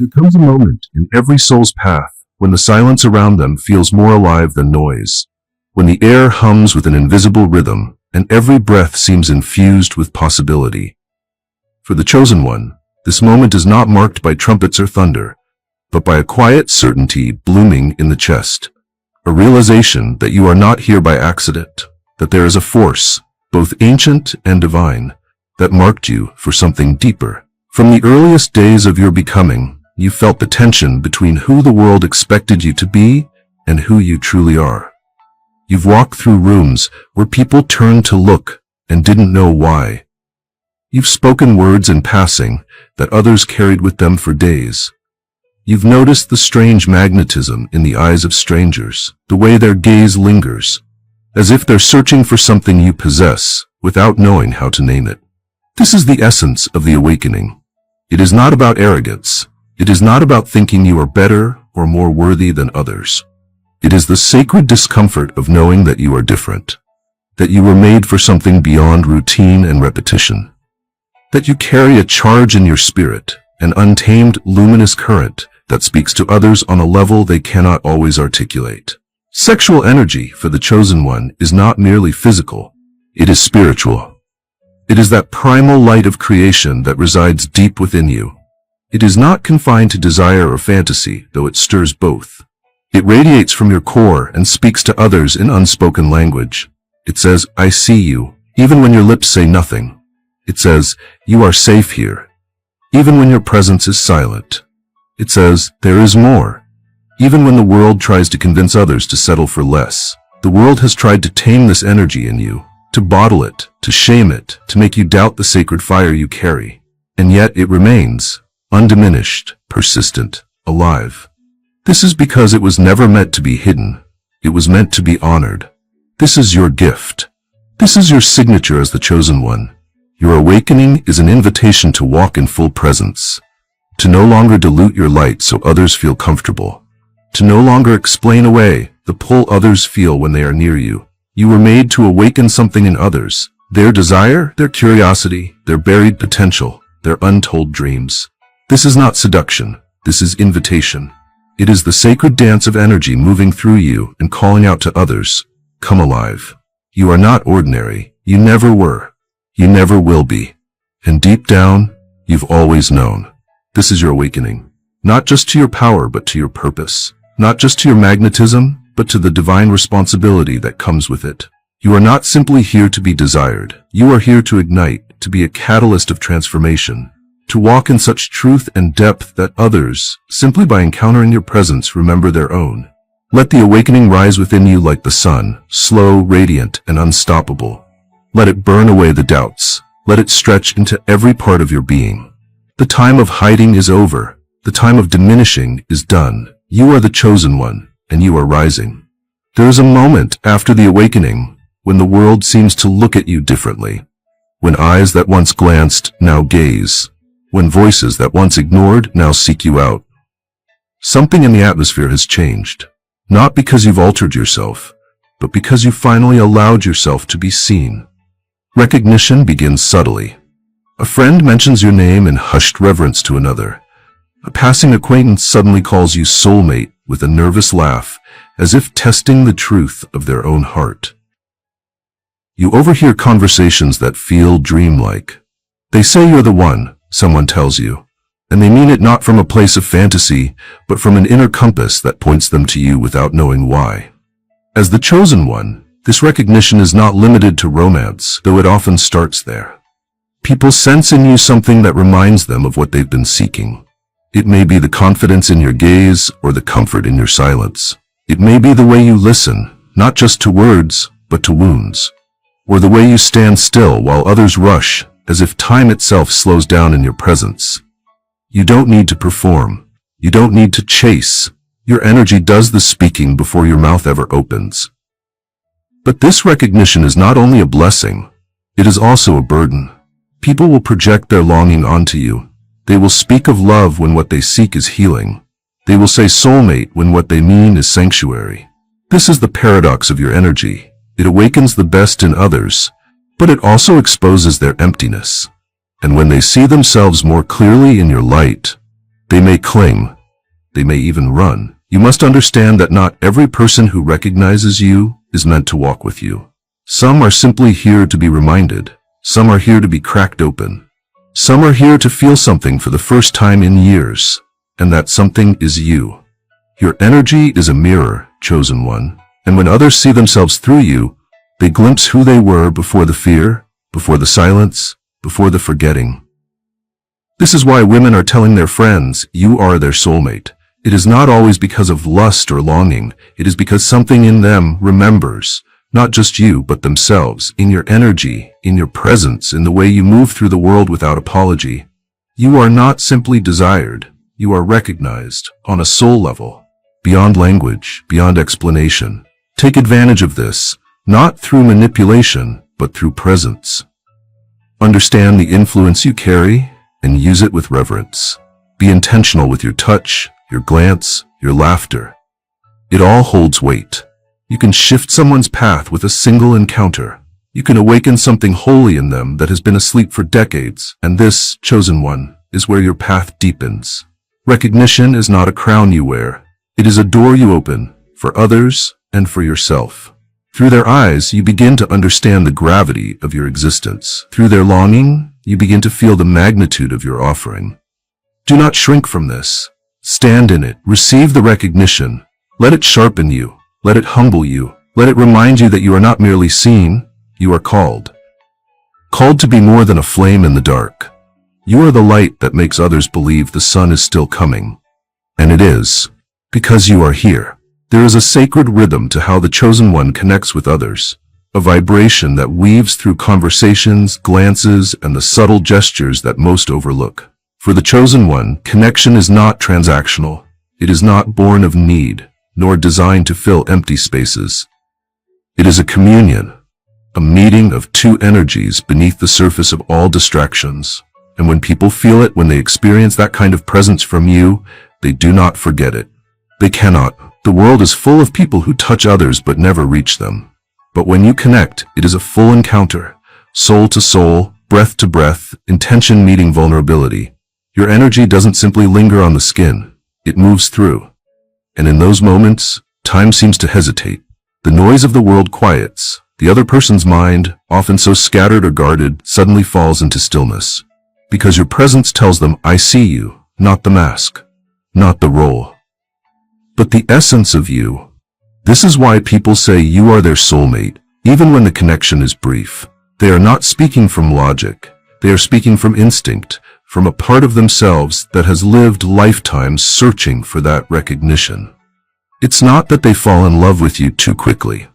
There comes a moment in every soul's path when the silence around them feels more alive than noise, when the air hums with an invisible rhythm and every breath seems infused with possibility. For the chosen one, this moment is not marked by trumpets or thunder, but by a quiet certainty blooming in the chest, a realization that you are not here by accident, that there is a force, both ancient and divine, that marked you for something deeper. From the earliest days of your becoming, you felt the tension between who the world expected you to be and who you truly are. You've walked through rooms where people turned to look and didn't know why. You've spoken words in passing that others carried with them for days. You've noticed the strange magnetism in the eyes of strangers, the way their gaze lingers, as if they're searching for something you possess without knowing how to name it. This is the essence of the awakening. It is not about arrogance. It is not about thinking you are better or more worthy than others. It is the sacred discomfort of knowing that you are different, that you were made for something beyond routine and repetition, that you carry a charge in your spirit, an untamed, luminous current that speaks to others on a level they cannot always articulate. Sexual energy for the chosen one is not merely physical, it is spiritual. It is that primal light of creation that resides deep within you. It is not confined to desire or fantasy, though it stirs both. It radiates from your core and speaks to others in unspoken language. It says, I see you, even when your lips say nothing. It says, you are safe here, even when your presence is silent. It says, there is more. Even when the world tries to convince others to settle for less, the world has tried to tame this energy in you, to bottle it, to shame it, to make you doubt the sacred fire you carry. And yet it remains, undiminished, persistent, alive. This is because it was never meant to be hidden. It was meant to be honored. This is your gift. This is your signature as the chosen one. Your awakening is an invitation to walk in full presence, to no longer dilute your light so others feel comfortable, to no longer explain away the pull others feel when they are near you. You were made to awaken something in others, their desire, their curiosity, their buried potential, their untold dreams. This is not seduction. This is invitation. It is the sacred dance of energy moving through you and calling out to others, come alive. You are not ordinary. You never were. You never will be. And deep down, you've always known. This is your awakening. Not just to your power, but to your purpose. Not just to your magnetism, but to the divine responsibility that comes with it. You are not simply here to be desired. You are here to ignite, to be a catalyst of transformation, to walk in such truth and depth that others, simply by encountering your presence, remember their own. Let the awakening rise within you like the sun, slow, radiant, and unstoppable. Let it burn away the doubts. Let it stretch into every part of your being. The time of hiding is over. The time of diminishing is done. You are the chosen one, and you are rising. There is a moment after the awakening when the world seems to look at you differently, when eyes that once glanced now gaze, when voices that once ignored now seek you out. Something in the atmosphere has changed, not because you've altered yourself, but because you finally allowed yourself to be seen. Recognition begins subtly. A friend mentions your name in hushed reverence to another. A passing acquaintance suddenly calls you soulmate with a nervous laugh, as if testing the truth of their own heart. You overhear conversations that feel dreamlike. They say you're the one, someone tells you, and they mean it not from a place of fantasy, but from an inner compass that points them to you without knowing why. As the chosen one, this recognition is not limited to romance, though it often starts there. People sense in you something that reminds them of what they've been seeking. It may be the confidence in your gaze or the comfort in your silence. It may be the way you listen, not just to words, but to wounds. Or the way you stand still while others rush, as if time itself slows down in your presence. You don't need to perform. You don't need to chase. Your energy does the speaking before your mouth ever opens. But this recognition is not only a blessing, it is also a burden. People will project their longing onto you. They will speak of love when what they seek is healing. They will say soulmate when what they mean is sanctuary. This is the paradox of your energy. It awakens the best in others, but it also exposes their emptiness. And when they see themselves more clearly in your light, They may cling. They may even run. You must understand that not every person who recognizes you is meant to walk with you. Some are simply here to be reminded. Some are here to be cracked open. Some are here to feel something for the first time in years. And that something is you. Your energy is a mirror, chosen one. And when others see themselves through you, they glimpse who they were before the fear, before the silence, before the forgetting. This is why women are telling their friends, you are their soulmate. It is not always because of lust or longing. It is because something in them remembers, not just you, but themselves, in your energy, in your presence, in the way you move through the world without apology. You are not simply desired. You are recognized on a soul level, beyond language, beyond explanation. Take advantage of this, not through manipulation, but through presence. Understand the influence you carry and use it with reverence. Be intentional with your touch, your glance, your laughter. It all holds weight. You can shift someone's path with a single encounter. You can awaken something holy in them that has been asleep for decades, and this, chosen one, is where your path deepens. Recognition is not a crown you wear. It is a door you open, for others and for yourself. Through their eyes, you begin to understand the gravity of your existence. Through their longing, you begin to feel the magnitude of your offering. Do not shrink from this. Stand in it. Receive the recognition. Let it sharpen you. Let it humble you. Let it remind you that you are not merely seen, you are called. Called to be more than a flame in the dark. You are the light that makes others believe the sun is still coming. And it is, because you are here. There is a sacred rhythm to how the chosen one connects with others, a vibration that weaves through conversations, glances, and the subtle gestures that most overlook. For the chosen one, connection is not transactional. It is not born of need, nor designed to fill empty spaces. It is a communion, a meeting of two energies beneath the surface of all distractions. And when people feel it, when they experience that kind of presence from you, they do not forget it. They cannot. The world is full of people who touch others but never reach them. But when you connect, it is a full encounter, soul to soul, breath to breath, intention meeting vulnerability. Your energy doesn't simply linger on the skin, it moves through. And in those moments, time seems to hesitate. The noise of the world quiets. The other person's mind, often so scattered or guarded, suddenly falls into stillness. Because your presence tells them, I see you, not the mask, not the role, but the essence of you. This is why people say you are their soulmate, even when the connection is brief. They are not speaking from logic. They are speaking from instinct, from a part of themselves that has lived lifetimes searching for that recognition. It's not that they fall in love with you too quickly.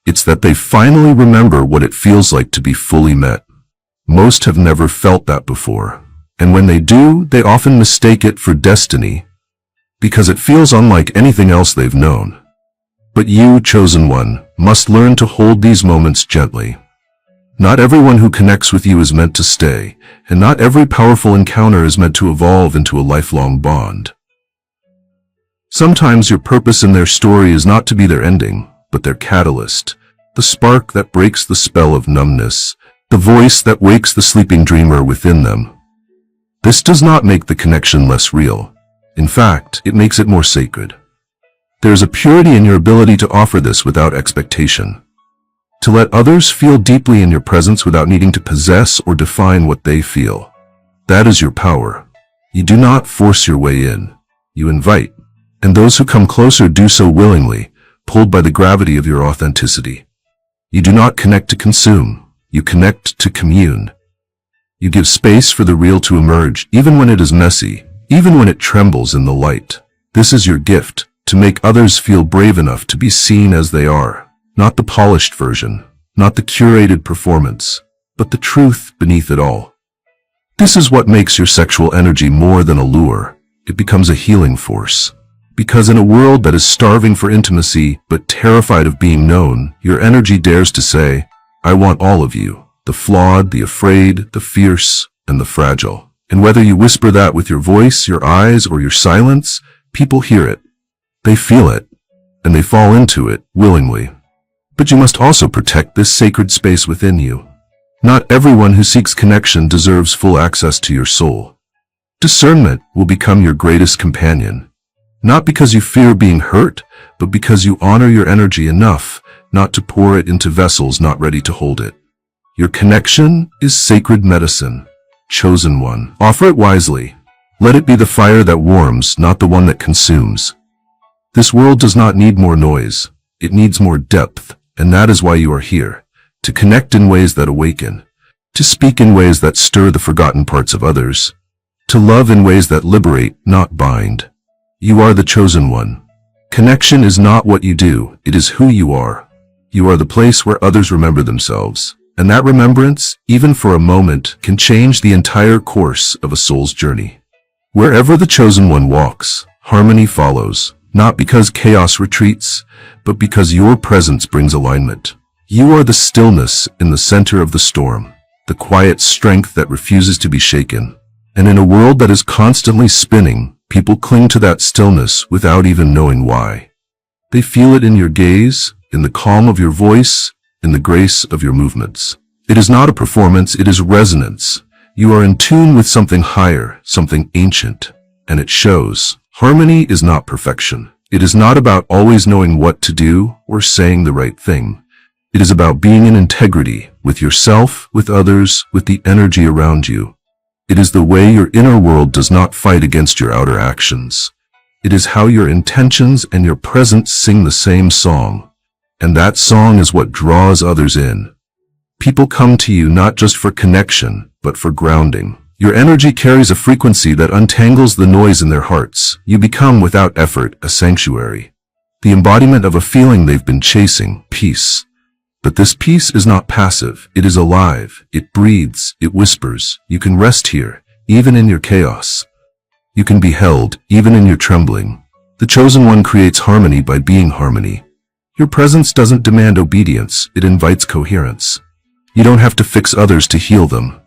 It's that they finally remember what it feels like to be fully met. Most have never felt that before, and when they do, they often mistake it for destiny, because it feels unlike anything else they've known. But you, chosen one, must learn to hold these moments gently. Not everyone who connects with you is meant to stay, and not every powerful encounter is meant to evolve into a lifelong bond. Sometimes your purpose in their story is not to be their ending, but their catalyst, the spark that breaks the spell of numbness, the voice that wakes the sleeping dreamer within them. This does not make the connection less real. In fact, it makes it more sacred. There is a purity in your ability to offer this without expectation. To let others feel deeply in your presence without needing to possess or define what they feel. That is your power. You do not force your way in. You invite. And those who come closer do so willingly, pulled by the gravity of your authenticity. You do not connect to consume. You connect to commune. You give space for the real to emerge, even when it is messy, even when it trembles in the light. This is your gift, to make others feel brave enough to be seen as they are. Not the polished version, not the curated performance, but the truth beneath it all. This is what makes your sexual energy more than a lure. It becomes a healing force. Because in a world that is starving for intimacy, but terrified of being known, your energy dares to say, I want all of you, the flawed, the afraid, the fierce, and the fragile. And whether you whisper that with your voice, your eyes, or your silence, people hear it. They feel it, and they fall into it willingly. But you must also protect this sacred space within you. Not everyone who seeks connection deserves full access to your soul. Discernment will become your greatest companion. Not because you fear being hurt, but because you honor your energy enough not to pour it into vessels not ready to hold it. Your connection is sacred medicine. Chosen one. Offer it wisely. Let it be the fire that warms, not the one that consumes. This world does not need more noise. It needs more depth, and that is why you are here. To connect in ways that awaken. To speak in ways that stir the forgotten parts of others. To love in ways that liberate, not bind. You are the chosen one. Connection is not what you do, it is who you are. You are the place where others remember themselves. And that remembrance, even for a moment, can change the entire course of a soul's journey. Wherever the chosen one walks, harmony follows, not because chaos retreats, but because your presence brings alignment. You are the stillness in the center of the storm, the quiet strength that refuses to be shaken. And in a world that is constantly spinning, people cling to that stillness without even knowing why. They feel it in your gaze, in the calm of your voice, in the grace of your movements. It is not a performance, it is resonance. You are in tune with something higher, something ancient, and it shows. Harmony is not perfection. It is not about always knowing what to do or saying the right thing. It is about being in integrity with yourself, with others, with the energy around you. It is the way your inner world does not fight against your outer actions. It is how your intentions and your presence sing the same song. And that song is what draws others in. People come to you not just for connection, but for grounding. Your energy carries a frequency that untangles the noise in their hearts. You become, without effort, a sanctuary. The embodiment of a feeling they've been chasing, peace. But this peace is not passive. It is alive. It breathes. It whispers. You can rest here, even in your chaos. You can be held, even in your trembling. The chosen one creates harmony by being harmony. Your presence doesn't demand obedience. It invites coherence. You don't have to fix others to heal them.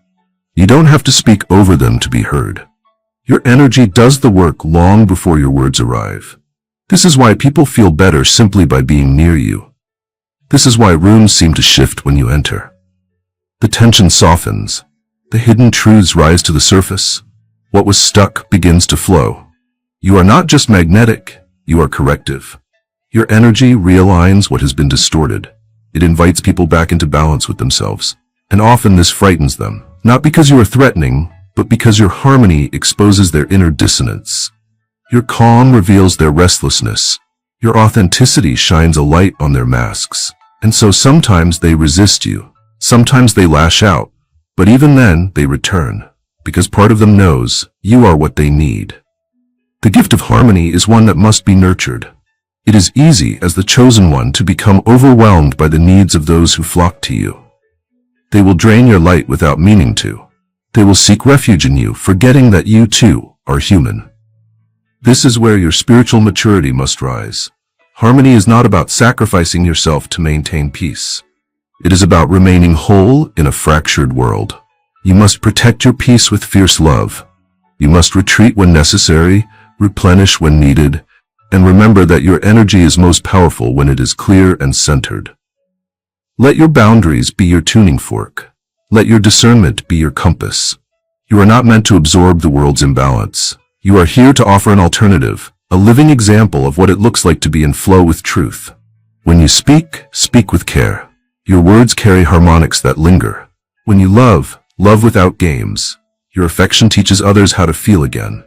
You don't have to speak over them to be heard. Your energy does the work long before your words arrive. This is why people feel better simply by being near you. This is why rooms seem to shift when you enter. The tension softens. The hidden truths rise to the surface. What was stuck begins to flow. You are not just magnetic, you are corrective. Your energy realigns what has been distorted. It invites people back into balance with themselves. And often this frightens them, not because you are threatening, but because your harmony exposes their inner dissonance. Your calm reveals their restlessness. Your authenticity shines a light on their masks. And so sometimes they resist you. Sometimes they lash out. But even then, they return. Because part of them knows you are what they need. The gift of harmony is one that must be nurtured. It is easy, as the chosen one, to become overwhelmed by the needs of those who flock to you. They will drain your light without meaning to. They will seek refuge in you, forgetting that you too are human. This is where your spiritual maturity must rise. Harmony is not about sacrificing yourself to maintain peace. It is about remaining whole in a fractured world. You must protect your peace with fierce love. You must retreat when necessary, replenish when needed, and remember that your energy is most powerful when it is clear and centered. Let your boundaries be your tuning fork. Let your discernment be your compass. You are not meant to absorb the world's imbalance. You are here to offer an alternative, a living example of what it looks like to be in flow with truth. When you speak, speak with care. Your words carry harmonics that linger. When you love, love without games. Your affection teaches others how to feel again.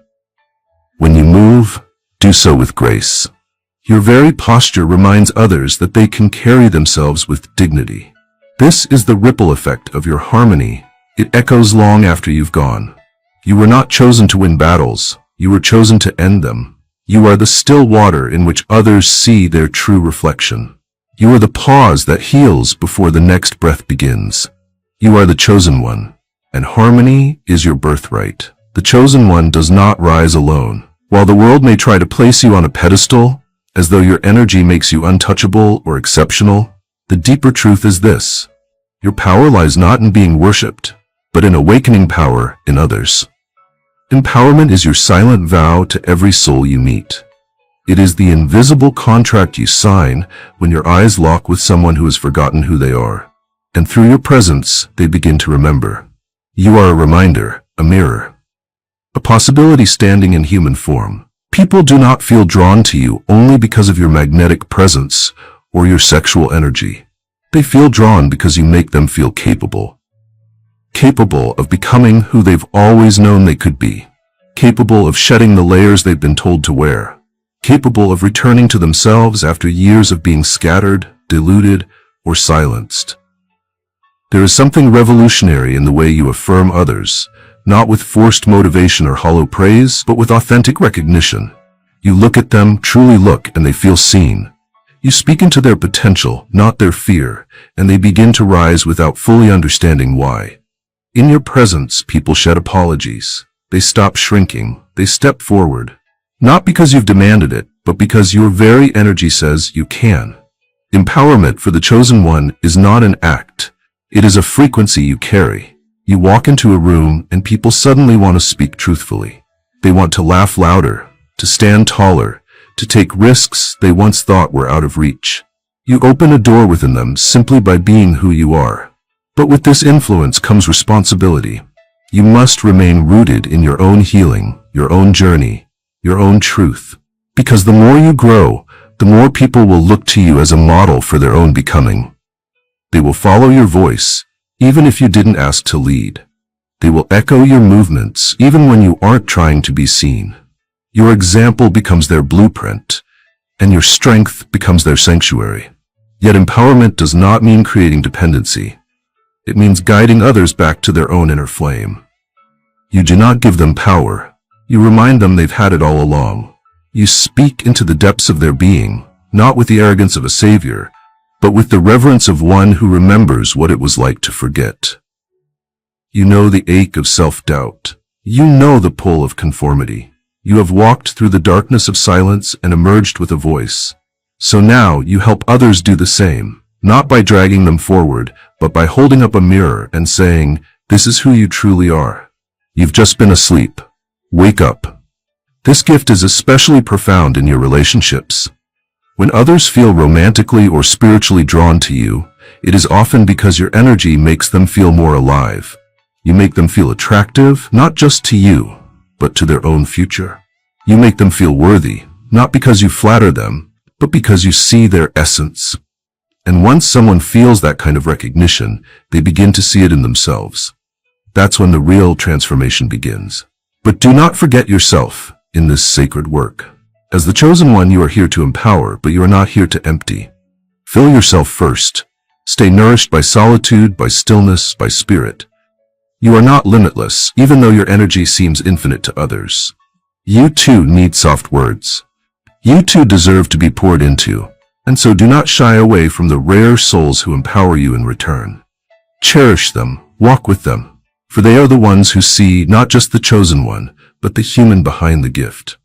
When you move, do so with grace. Your very posture reminds others that they can carry themselves with dignity. This is the ripple effect of your harmony. It echoes long after you've gone. You were not chosen to win battles. You were chosen to end them. You are the still water in which others see their true reflection. You are the pause that heals before the next breath begins. You are the chosen one, and harmony is your birthright. The chosen one does not rise alone. While the world may try to place you on a pedestal, as though your energy makes you untouchable or exceptional, the deeper truth is this. Your power lies not in being worshipped, but in awakening power in others. Empowerment is your silent vow to every soul you meet. It is the invisible contract you sign when your eyes lock with someone who has forgotten who they are. And through your presence, they begin to remember. You are a reminder, a mirror. a possibility standing in human form. People do not feel drawn to you only because of your magnetic presence or your sexual energy. They feel drawn because you make them feel capable. Capable of becoming who they've always known they could be. Capable of shedding the layers they've been told to wear. Capable of returning to themselves after years of being scattered, deluded, or silenced. There is something revolutionary in the way you affirm others, not with forced motivation or hollow praise, but with authentic recognition. You look at them, truly look, and they feel seen. You speak into their potential, not their fear, and they begin to rise without fully understanding why. In your presence, people shed apologies. They stop shrinking. They step forward. Not because you've demanded it, but because your very energy says you can. Empowerment for the chosen one is not an act. It is a frequency you carry. You walk into a room and people suddenly want to speak truthfully. They want to laugh louder, to stand taller, to take risks they once thought were out of reach. You open a door within them simply by being who you are. But with this influence comes responsibility. You must remain rooted in your own healing, your own journey, your own truth. Because the more you grow, the more people will look to you as a model for their own becoming. They will follow your voice, even if you didn't ask to lead. They will echo your movements, even when you aren't trying to be seen. Your example becomes their blueprint, and your strength becomes their sanctuary. Yet empowerment does not mean creating dependency. It means guiding others back to their own inner flame. You do not give them power. You remind them they've had it all along. You speak into the depths of their being, not with the arrogance of a savior, but with the reverence of one who remembers what it was like to forget. You know the ache of self-doubt. You know the pull of conformity. You have walked through the darkness of silence and emerged with a voice. So now you help others do the same, not by dragging them forward, but by holding up a mirror and saying, "This is who you truly are. You've just been asleep. Wake up." This gift is especially profound in your relationships. When others feel romantically or spiritually drawn to you, it is often because your energy makes them feel more alive. You make them feel attractive, not just to you, but to their own future. You make them feel worthy, not because you flatter them, but because you see their essence. And once someone feels that kind of recognition, they begin to see it in themselves. That's when the real transformation begins. But do not forget yourself in this sacred work. As the chosen one, you are here to empower, but you are not here to empty. Fill yourself first. Stay nourished by solitude, by stillness, by spirit. You are not limitless, even though your energy seems infinite to others. You too need soft words. You too deserve to be poured into, and so do not shy away from the rare souls who empower you in return. Cherish them, walk with them, for they are the ones who see not just the chosen one, but the human behind the gift.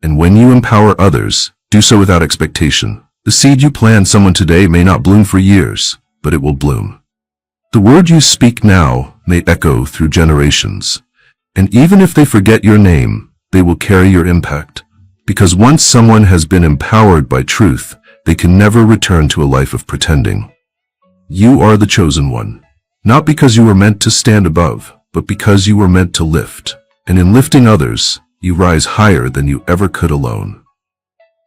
And when you empower others, do so without expectation. The seed you plant someone today may not bloom for years, but it will bloom. The word you speak now may echo through generations. And even if they forget your name, they will carry your impact. Because once someone has been empowered by truth, they can never return to a life of pretending. You are the chosen one. Not because you were meant to stand above, but because you were meant to lift. And in lifting others, you rise higher than you ever could alone.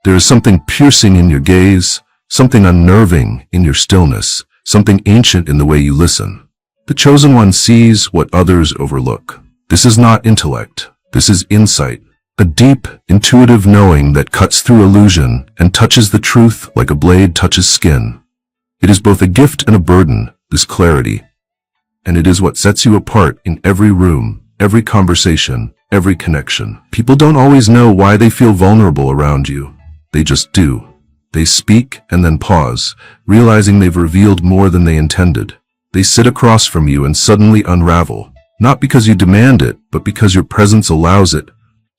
There is something piercing in your gaze, something unnerving in your stillness, something ancient in the way you listen. The chosen one sees what others overlook. This is not intellect. This is insight. A deep, intuitive knowing that cuts through illusion and touches the truth like a blade touches skin. It is both a gift and a burden, this clarity. And it is what sets you apart in every room, every conversation, every connection. People don't always know why they feel vulnerable around you. They just do. They speak and then pause, realizing they've revealed more than they intended. They sit across from you and suddenly unravel, not because you demand it, but because your presence allows it.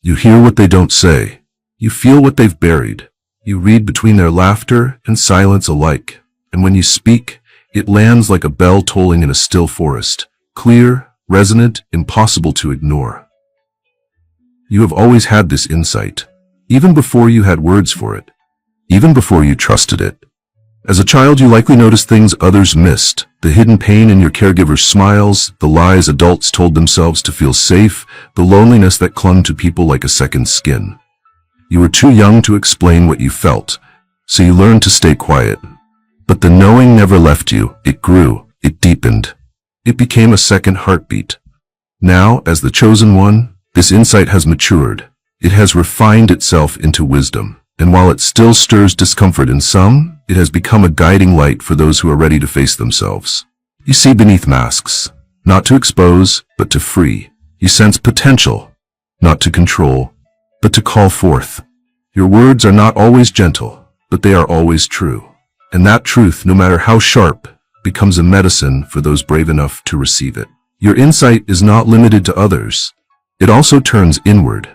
You hear what they don't say. You feel what they've buried. You read between their laughter and silence alike. And when you speak, it lands like a bell tolling in a still forest, clear, resonant, impossible to ignore. You have always had this insight, even before you had words for it, even before you trusted it. As a child, you likely noticed things others missed. The hidden pain in your caregiver's smiles, the lies adults told themselves to feel safe, the loneliness that clung to people like a second skin. You were too young to explain what you felt, so you learned to stay quiet. But the knowing never left you. It grew. It deepened. It became a second heartbeat. Now, as the chosen one, this insight has matured. It has refined itself into wisdom. And while it still stirs discomfort in some, it has become a guiding light for those who are ready to face themselves. You see beneath masks, not to expose, but to free. You sense potential, not to control, but to call forth. Your words are not always gentle, but they are always true. And that truth, no matter how sharp, becomes a medicine for those brave enough to receive it. Your insight is not limited to others. It also turns inward.